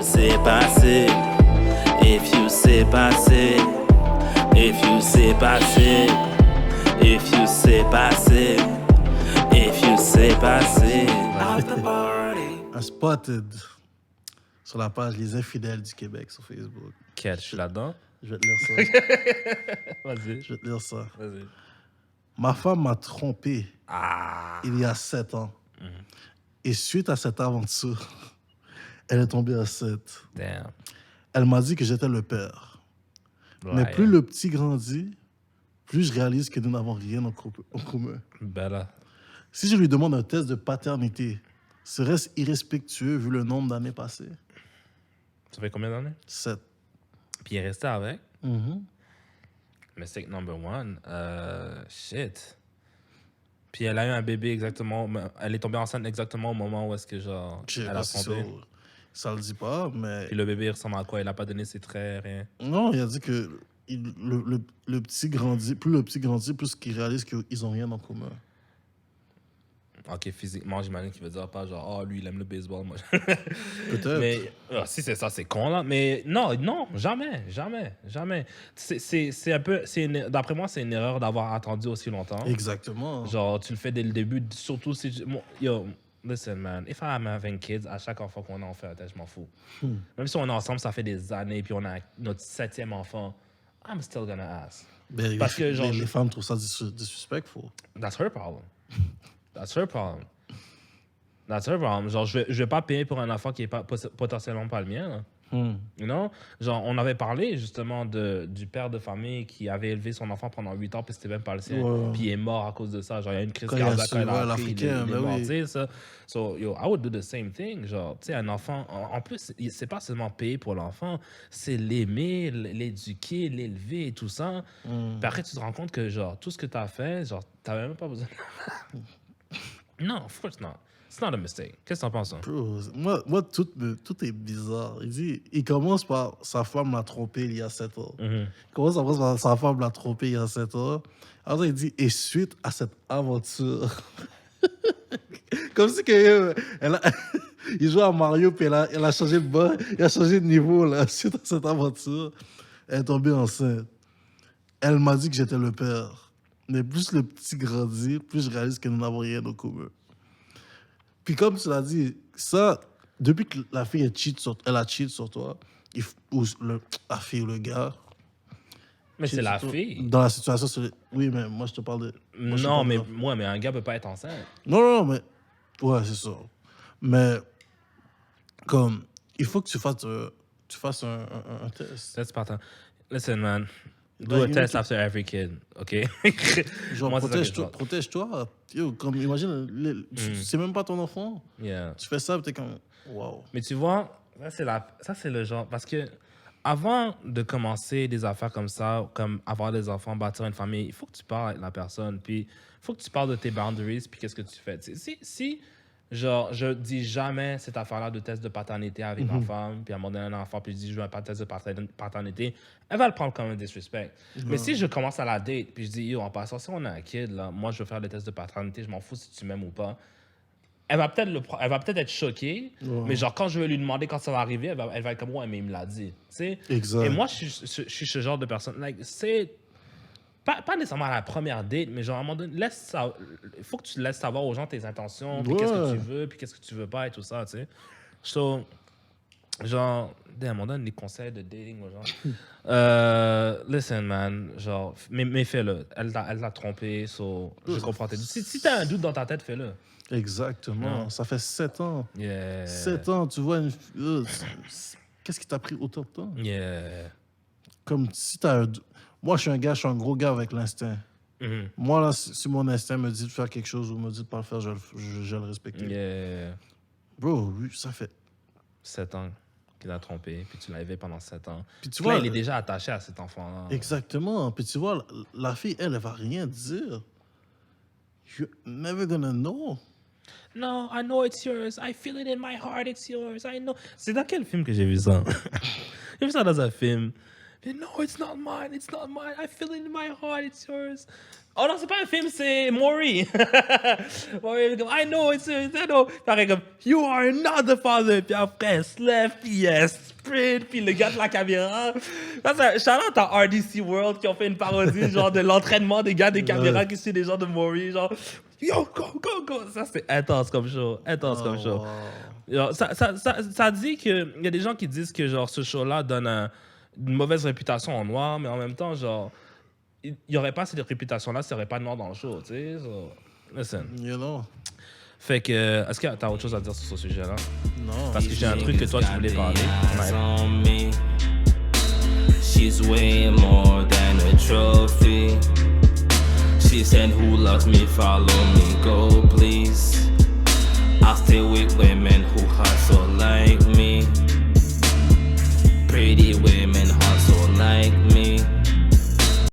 you say passé, if you say passé, if you say passé, if you say passé, if you say passé. After party. Un spotted sur la page Les Infidèles du Québec sur Facebook. Quel, je suis là-dedans? Je vais te lire ça. Vas-y. Je vais te lire ça. Vas-y. Ma femme m'a trompé il y a 7 ans. Et suite à cette aventure, elle est tombée enceinte. Damn. Elle m'a dit que j'étais le père. Mais Ouais. plus le petit grandit, plus je réalise que nous n'avons rien en commun. Bella. Si je lui demande un test de paternité, serait-ce irrespectueux vu le nombre d'années passées? Ça fait combien d'années? 7. Puis il est resté avec? Mistake number one. Shit. Puis elle a eu un bébé exactement. Elle est tombée enceinte exactement au moment où est-ce que, genre, Je sais elle pas a si trompé. ça le dit pas, mais... Puis le bébé il ressemble à quoi? Il a pas donné ses traits, rien. Non, il a dit que le petit grandit, plus le petit grandit, plus qu'il réalise qu'ils ont rien en commun. Ok, physiquement, j'imagine qu'il veut dire pas genre, oh, lui, il aime le baseball, moi. Peut-être. Mais si c'est ça, c'est con, là. Mais non, jamais. C'est un peu, d'après moi, c'est une erreur d'avoir attendu aussi longtemps. Exactement. Genre, tu le fais dès le début, surtout si yo, listen, man, if I'm having kids, à chaque enfant qu'on a, on fait un test, je m'en fous. Même si on est ensemble, ça fait des années, puis on a notre 7e enfant, I'm still gonna ask. Ben, Parce que, genre, les femmes trouvent ça disrespectful. That's her problem. That's her problem. That's her problem. Genre, je vais pas payer pour un enfant qui est potentiellement pas le mien, là. You know? Genre, on avait parlé justement du père de famille qui avait élevé son enfant pendant 8 ans, puis c'était même pas le sien. Ouais. Puis il est mort à cause de ça. Genre, il y a une crise Quand il a cardiaque su, quand il a ouais, appris, l'Africain, il est ben mort, oui. tu sais, ça. So, yo, I would do the same thing. Genre, tu sais, un enfant, en plus, c'est pas seulement payer pour l'enfant, c'est l'aimer, l'éduquer, l'élever et tout ça. Puis après, tu te rends compte que, genre, tout ce que t'as fait, genre, t'avais même pas besoin de... Non, of course not. It's not a mistake. Qu'est-ce que t'en penses, hein? Bro, moi tout est bizarre. Il commence par sa femme l'a trompé il y a 7 ans. Il commence par sa femme l'a trompé il y a 7 ans. Alors il dit, et suite à cette aventure. Comme si que, il joue à Mario, puis elle a changé de bas, il a changé de niveau, là. Suite à cette aventure, elle est tombée enceinte. Elle m'a dit que j'étais le père. Mais plus le petit grandit, plus je réalise que nous n'avons rien en commun. Puis comme tu l'as dit, ça, depuis que la fille elle a cheat sur toi, ou la fille ou le gars... Mais c'est cheat la sur toi, fille. Dans la situation, oui, mais moi, je te parle de... moi, je te Non, parle de- mais un gars peut pas être enceinte. Non, mais... Ouais, c'est ça. Mais, comme, il faut que tu fasses un test. That's part. Listen, man. Do Like, a you test need to- after every kid, OK? Genre, Moi, c'est ça que je protège-toi. vois. Protège-toi. Yo, comme, imagine, c'est même pas ton enfant. Yeah. Tu fais ça, t'es comme... Wow. Mais tu vois, ça c'est le genre... Parce que avant de commencer des affaires comme ça, comme avoir des enfants, bâtir une famille, il faut que tu parles avec la personne, puis il faut que tu parles de tes boundaries, puis qu'est-ce que tu fais. Si genre, je dis jamais cette affaire-là de test de paternité avec ma femme, puis à un moment donné, un enfant, puis je dis, je veux un test de paternité, elle va le prendre comme un disrespect. Mais si je commence à la date, puis je dis, yo, en passant, si on a un kid, là, moi, je veux faire le test de paternité, je m'en fous si tu m'aimes ou pas. Elle va peut-être être choquée, mais genre, quand je vais lui demander quand ça va arriver, elle va être comme, ouais, mais il me l'a dit. Tu sais? Exact. Et moi, je suis ce genre de personne. Like, c'est pas nécessairement à la première date, mais genre, à un moment donné, il faut que tu laisses savoir aux gens tes intentions, puis qu'est-ce que tu veux, puis qu'est-ce que tu veux pas et tout ça, tu sais. So, genre, à un moment donné, des conseils de dating aux gens. Listen, man, genre, mais fais-le. Elle t'a trompé, so, je comprends. Si t'as un doute dans ta tête, fais-le. Exactement. Ça fait 7 ans. Yeah. 7 ans, tu vois, qu'est-ce qui t'a pris autant de temps? Yeah. Comme si t'as moi, je suis un gros gars avec l'instinct. Moi, là, si mon instinct me dit de faire quelque chose ou me dit de pas le faire, je le respecte. Yeah. Bro, oui, ça fait... 7 ans qu'il a trompé, puis tu l'as élevé pendant 7 ans. Puis tu Là, vois, il est déjà attaché à cet enfant-là. Exactement. Puis tu vois, la fille, elle va rien dire. You're never gonna know. No, I know it's yours. I feel it in my heart, it's yours. I know. C'est dans quel film que j'ai vu ça? J'ai vu ça dans un film. No, it's not mine. I feel it in my heart. It's yours. Oh non, c'est pas un film, c'est Maury. Maury comme, I know, it's yours. I know. Puis après, comme, you are not the father. Puis après, slap, puis sprint, puis le gars de la caméra. Ça, c'est shout-out à RDC World qui ont fait une parodie genre de l'entraînement des gars des caméras qui suivent les gens de Maury. Genre, yo, go. Ça, c'est intense comme show. Comme show. Genre, ça dit que... Il y a des gens qui disent que genre ce show-là donne une mauvaise réputation en noir, mais en même temps, genre... Il n'y aurait pas cette réputation-là s'il n'y aurait pas de noir dans le show, tu sais. So, listen. You know. Fait que, est-ce que tu as autre chose à dire sur ce sujet-là? Non. Parce que j'ai un truc que toi, tu voulais parler. Ouais. She's way more than a trophy. She said, who loves me, follow me, go please. I'll stay with women who hustle like me. Pretty women